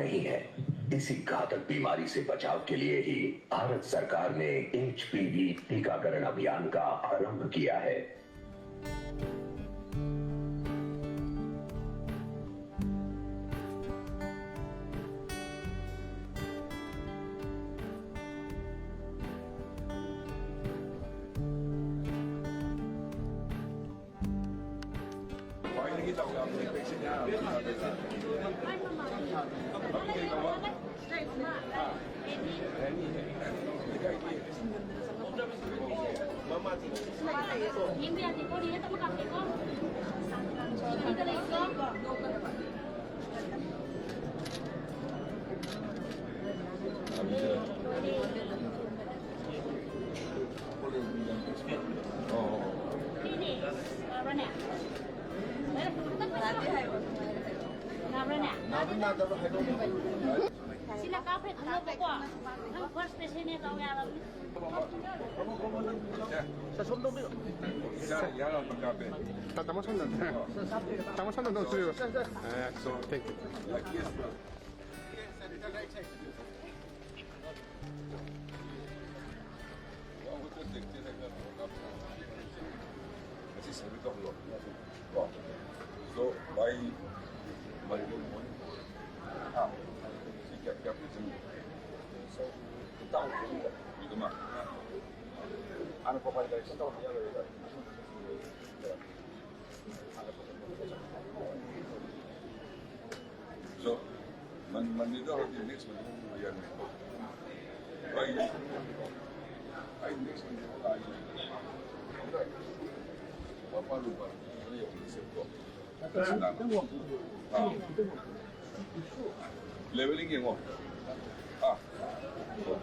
नहीं है। इसी घातक बीमारी से बचाव के लिए ही भारत सरकार ने HPV टीकाकरण अभियान का आरंभ किया है। kita udah beli vaksinnya. Ini biar di kodi itu makan teko. Ini kalau itu. Ini apa nih? Sila kapit ano po ko? Ang first person nito ang yaman. Sa sundo mo. Yaran magkape. Tama sundo. Tama sundo no suyo. So thank you. Masih sabi ko lo. So by Malibon si kap itu so tahu itu mah ano pa pala sa taon niya lo so man dito ako din next man yan ay next man ay apa lupa ini yang disebut leveling yang